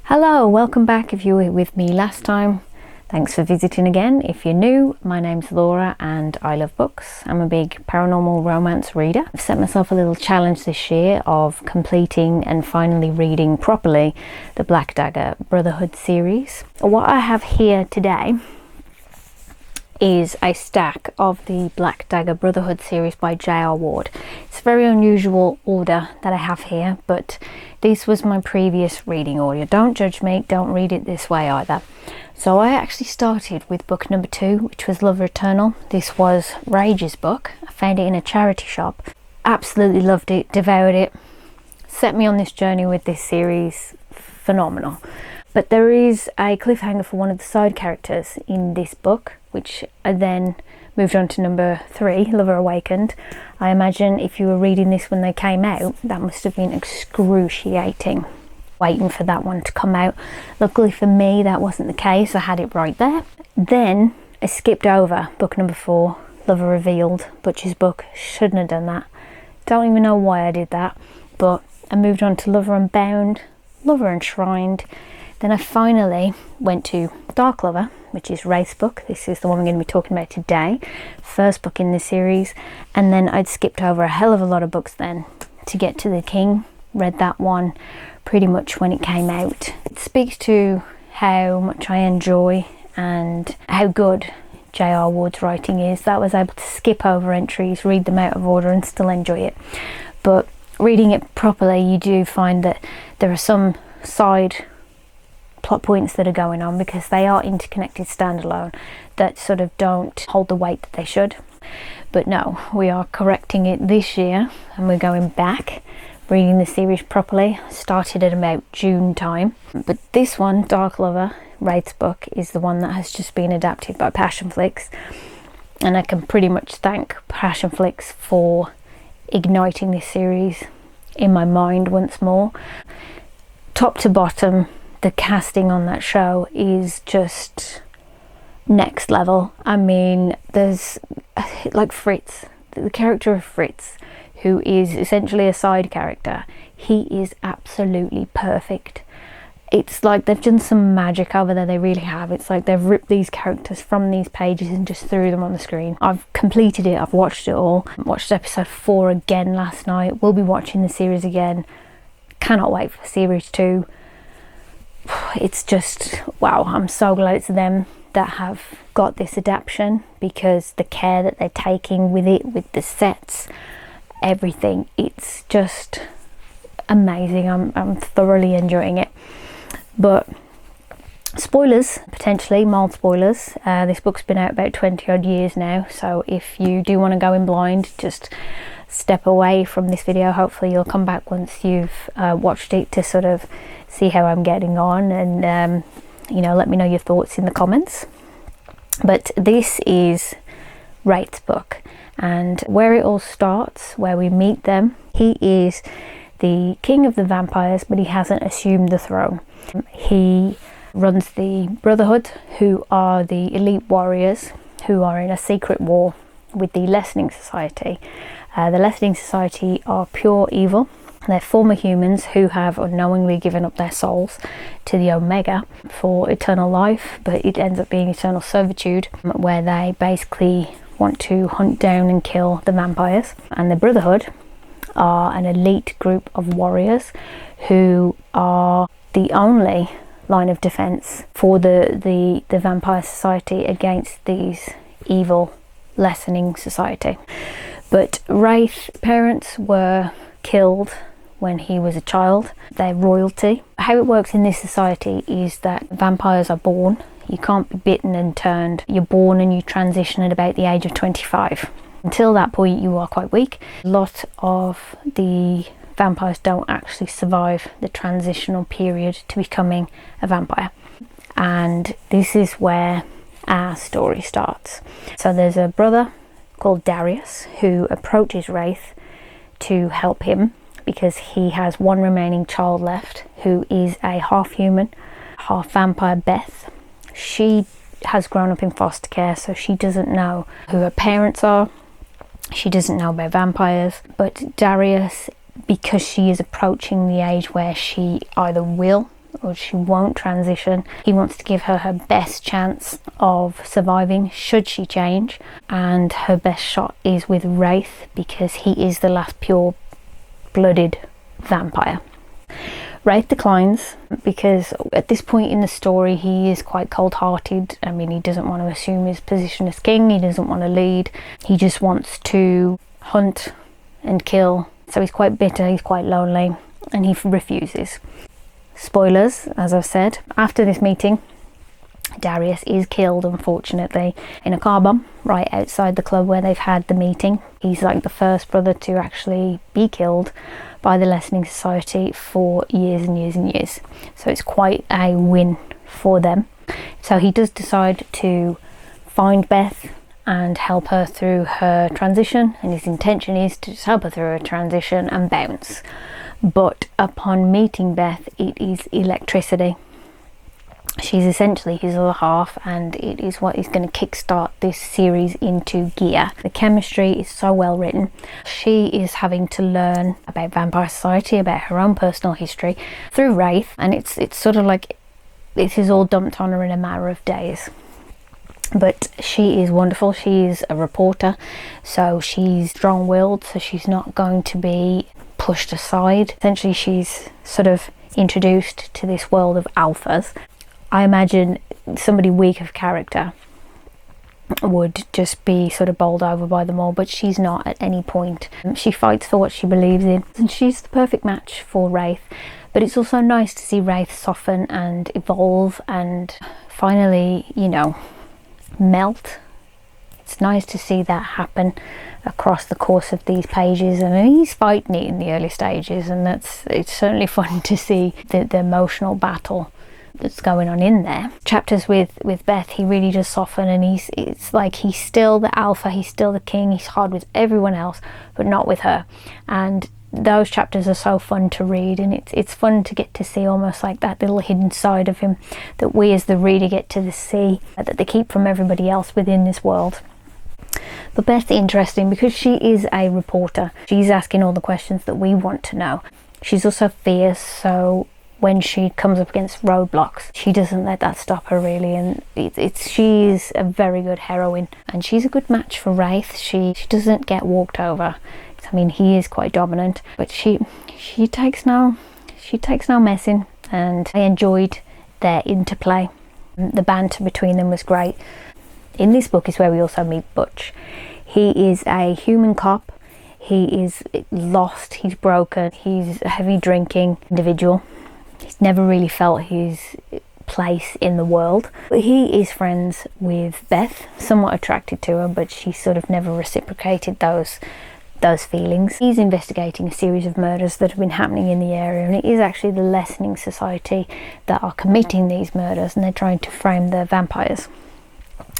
Hello, welcome back if you were with me last time. Thanks for visiting again. If you're new, my name's Laura and I love books. I'm a big paranormal romance reader. I've set myself a little challenge this year of completing and finally reading properly the Black Dagger Brotherhood series. What I have here today is a stack of the Black Dagger Brotherhood series by J.R. Ward. It's a very unusual order that I have here, but this was my previous reading order. Don't judge me, don't read it this way either. So I actually started with book number 2, which was Love Eternal. This was Rage's book. I found it in a charity shop. Absolutely loved it, devoured it. Set me on this journey with this series. Phenomenal. But there is a cliffhanger for one of the side characters in this book, which I then moved on to number 3, Lover Awakened. I imagine if you were reading this when they came out, that must have been excruciating, waiting for that one to come out. Luckily for me, that wasn't the case. I had it right there. Then I skipped over book number 4, Lover Revealed, Butch's book. Shouldn't have done that. Don't even know why I did that. But I moved on to Lover Unbound, Lover Enshrined. Then I finally went to Dark Lover, which is Wraith's book. This is the one we're going to be talking about today. First book in the series. And then I'd skipped over a hell of a lot of books then to get to The King. Read that one pretty much when it came out. It speaks to how much I enjoy and how good J.R. Ward's writing is. That I was able to skip over entries, read them out of order and still enjoy it. But reading it properly, you do find that there are some side plot points that are going on, because they are interconnected standalone, that sort of don't hold the weight that they should. But no, we are correcting it this year and we're going back, reading the series properly. Started at about June time. But this one, Dark Lover, Wraith's book, is the one that has just been adapted by Passionflix, and I can pretty much thank Passionflix for igniting this series in my mind once more. Top to bottom, the casting on that show is just next level. I mean, there's like Fritz, the character of Fritz, who is essentially a side character. He is absolutely perfect. It's like they've done some magic over there, they really have. It's like they've ripped these characters from these pages and just threw them on the screen. I've completed it, I've watched it all. Watched episode 4 again last night. We'll be watching the series again. Cannot wait for series 2. It's just wow. I'm so glad it's them that have got this adaptation, because the care that they're taking with it, with the sets, everything, it's just amazing. I'm thoroughly enjoying it. But spoilers, potentially mild spoilers. This book's been out about 20 odd years now, so if you do want to go in blind, just step away from this video. Hopefully you'll come back once you've watched it to sort of see how I'm getting on, and you know, let me know your thoughts in the comments. But this is Wraith's book, and where it all starts, where we meet them. He is the king of the vampires, but he hasn't assumed the throne. He runs the Brotherhood, who are the elite warriors who are in a secret war with the Lessening Society. The Lessening Society are pure evil. They're former humans who have unknowingly given up their souls to the Omega for eternal life, but it ends up being eternal servitude, where they basically want to hunt down and kill the vampires. And the Brotherhood are an elite group of warriors who are the only line of defense for the Vampire Society against these evil Lessening Society. But Wraith's parents were killed when he was a child. They're royalty. How it works in this society is that vampires are born. You can't be bitten and turned. You're born and you transition at about the age of 25. Until that point you are quite weak. A lot of the vampires don't actually survive the transitional period to becoming a vampire. And this is where our story starts. So there's a brother called Darius who approaches Wraith to help him, because he has one remaining child left, who is a half human, half vampire, Beth. She has grown up in foster care, so she doesn't know who her parents are. She doesn't know about vampires. But Darius, because she is approaching the age where she either will or she won't transition. He wants to give her her best chance of surviving should she change, and her best shot is with Wraith because he is the last pure-blooded vampire. Wraith declines because at this point in the story he is quite cold-hearted. I mean, he doesn't want to assume his position as king, he doesn't want to lead, he just wants to hunt and kill. So he's quite bitter, he's quite lonely, and he refuses. Spoilers, as I've said, after this meeting, Darius is killed, unfortunately, in a car bomb right outside the club where they've had the meeting. He's like the first brother to actually be killed by the Lessening Society for years and years and years. So it's quite a win for them. So he does decide to find Beth and help her through her transition, and his intention is to just help her through her transition and bounce. But upon meeting Beth, it is electricity. She's essentially his other half, and it is what is going to kickstart this series into gear. The chemistry is so well written. She is having to learn about vampire society, about her own personal history through Wraith, and it's sort of like this is all dumped on her in a matter of days. But she is wonderful. She is a reporter, so she's strong-willed, so she's not going to be pushed aside. Essentially, she's sort of introduced to this world of alphas. I imagine somebody weak of character would just be sort of bowled over by them all, but she's not at any point. She fights for what she believes in, and she's the perfect match for Wraith. But it's also nice to see Wraith soften and evolve and finally, you know, melt. It's nice to see that happen across the course of these pages. I mean, he's fighting it in the early stages, and it's certainly fun to see the emotional battle that's going on in there. Chapters with Beth, he really does soften, and it's like he's still the alpha, he's still the king, he's hard with everyone else but not with her. And those chapters are so fun to read, and it's fun to get to see almost like that little hidden side of him that we as the reader get to see, that they keep from everybody else within this world. But Beth's interesting because she is a reporter. She's asking all the questions that we want to know. She's also fierce, so when she comes up against roadblocks, she doesn't let that stop her really, and she's a very good heroine, and she's a good match for Wraith. She doesn't get walked over. I mean, he is quite dominant, but she takes no messing, and I enjoyed their interplay. The banter between them was great. In this book is where we also meet Butch. He is a human cop. He is lost, he's broken, he's a heavy drinking individual. He's never really felt his place in the world. But he is friends with Beth, somewhat attracted to her, but she sort of never reciprocated those feelings. He's investigating a series of murders that have been happening in the area, and it is actually the Lessening Society that are committing these murders, and they're trying to frame the vampires.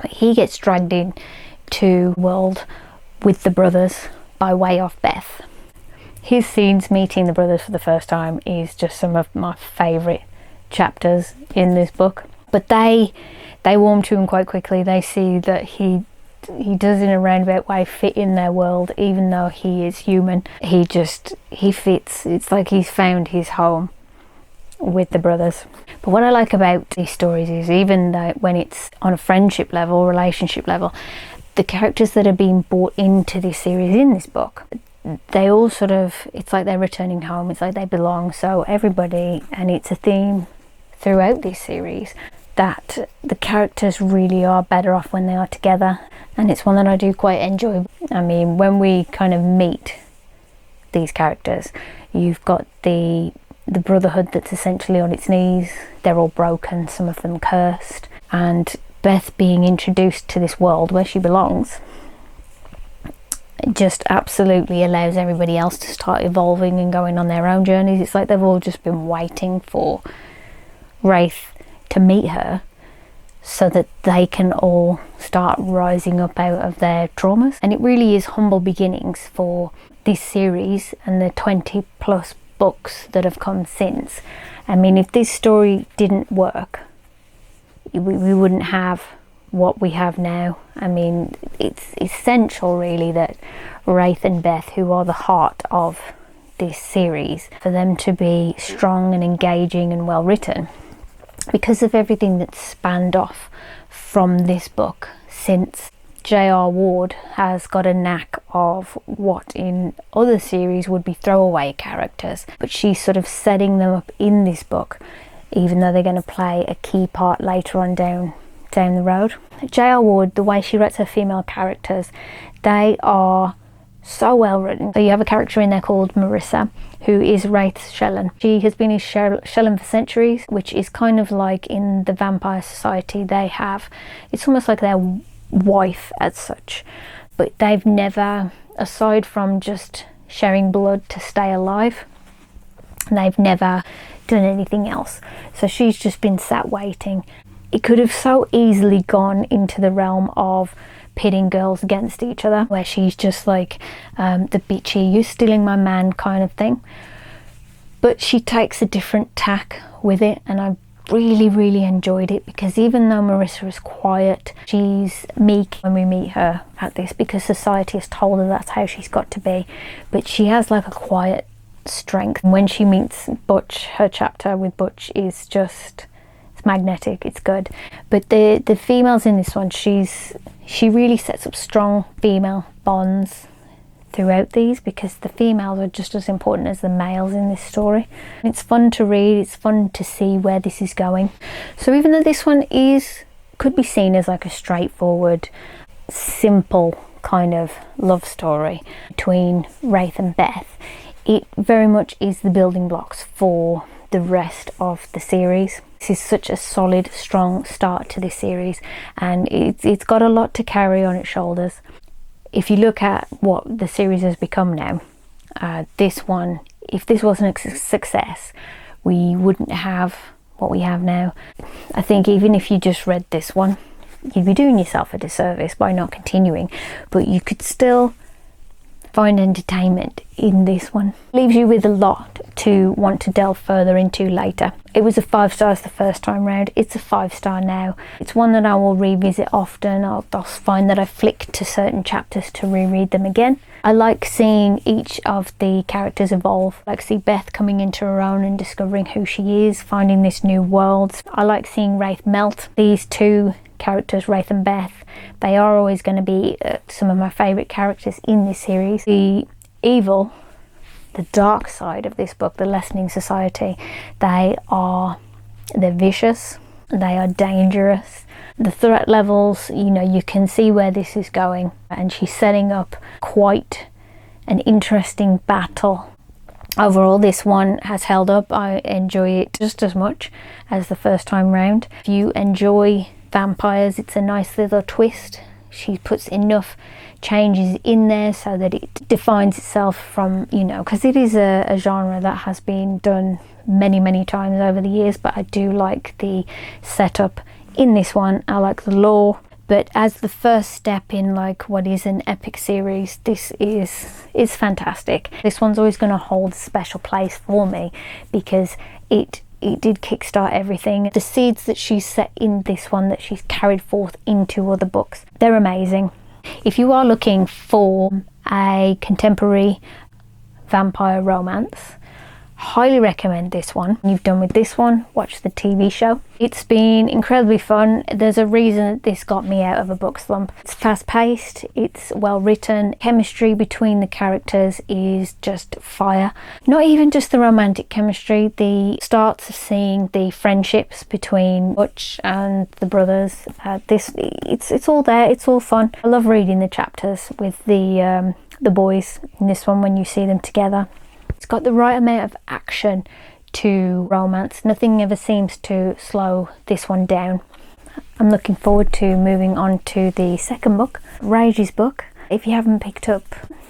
But he gets dragged in to the world with the brothers by way of Beth. His scenes meeting the brothers for the first time is just some of my favourite chapters in this book. But they warm to him quite quickly. They see that he does in a roundabout way fit in their world, even though he is human. He fits. It's like he's found his home with the brothers. But what I like about these stories is, even though when it's on a friendship level, relationship level, the characters that are being brought into this series in this book, they all sort of, it's like they're returning home, it's like they belong. So everybody, and it's a theme throughout this series, that the characters really are better off when they are together, and it's one that I do quite enjoy. I mean, when we kind of meet these characters, you've got the brotherhood that's essentially on its knees. They're all broken, some of them cursed, and Beth being introduced to this world where she belongs just absolutely allows everybody else to start evolving and going on their own journeys. It's like they've all just been waiting for Wraith to meet her so that they can all start rising up out of their traumas. And it really is humble beginnings for this series and the 20 plus books that have come since. I mean, if this story didn't work, we wouldn't have what we have now. I mean, it's essential really that Wraith and Beth, who are the heart of this series, for them to be strong and engaging and well written, because of everything that's spanned off from this book, since J.R. Ward has got a knack of what in other series would be throwaway characters, but she's sort of setting them up in this book, even though they're going to play a key part later on down the road. J.R. Ward, the way she writes her female characters, they are so well written. So you have a character in there called Marissa, who is Wraith's Shellan. She has been his Shellan for centuries, which is kind of like in the Vampire Society they have, it's almost like their wife as such, but they've never, aside from just sharing blood to stay alive, they've never done anything else. So she's just been sat waiting. It could have so easily gone into the realm of pitting girls against each other, where she's just like the bitchy, you stealing my man kind of thing, but she takes a different tack with it, and I really enjoyed it, because even though Marissa is quiet, she's meek when we meet her at this, because society has told her that's how she's got to be, but she has like a quiet strength. When she meets Butch, her chapter with Butch is just, it's magnetic, it's good. But the females in this one, she really sets up strong female bonds throughout these, because the females are just as important as the males in this story. It's fun to read, it's fun to see where this is going. So even though this one could be seen as like a straightforward, simple kind of love story between Wrath and Beth, it very much is the building blocks for the rest of the series. This is such a solid, strong start to this series, and it's got a lot to carry on its shoulders. If you look at what the series has become now, this one, if this wasn't a success, we wouldn't have what we have now. I think even if you just read this one, you'd be doing yourself a disservice by not continuing, but you could still find entertainment in this one. Leaves you with a lot to want to delve further into later. It was a 5 stars the first time round, it's a 5-star now. It's one that I will revisit often. I'll find that I flick to certain chapters to reread them again. I like seeing each of the characters evolve. I like to see Beth coming into her own and discovering who she is, finding this new world. I like seeing Wraith melt. These two characters, Wraith and Beth, they are always going to be some of my favourite characters in this series. The evil, the dark side of this book, the Lessening Society, they're vicious, they are dangerous. The threat levels, you can see where this is going, and she's setting up quite an interesting battle. Overall, this one has held up. I enjoy it just as much as the first time round. If you enjoy vampires, it's a nice little twist. She puts enough changes in there so that it defines itself from, because it is a genre that has been done many times over the years, but I do like the setup in this one. I like the lore, but as the first step in like what is an epic series, this is fantastic. This one's always going to hold a special place for me, because it did kickstart everything. The seeds that she's set in this one, that she's carried forth into other books, they're amazing. If you are looking for a contemporary vampire romance, highly recommend this one. You've done with this one, watch the TV show. It's been incredibly fun. There's a reason that this got me out of a book slump. It's fast paced, it's well written, chemistry between the characters is just fire. Not even just the romantic chemistry, the starts of seeing the friendships between Butch and the brothers. It's all there, it's all fun. I love reading the chapters with the boys in this one when you see them together. It's got the right amount of action to romance. Nothing ever seems to slow this one down. I'm looking forward to moving on to the second book, Rage's book. If you haven't picked up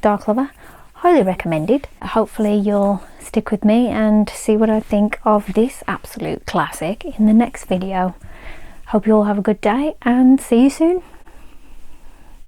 Dark Lover, highly recommended. Hopefully you'll stick with me and see what I think of this absolute classic in the next video. Hope you all have a good day and see you soon.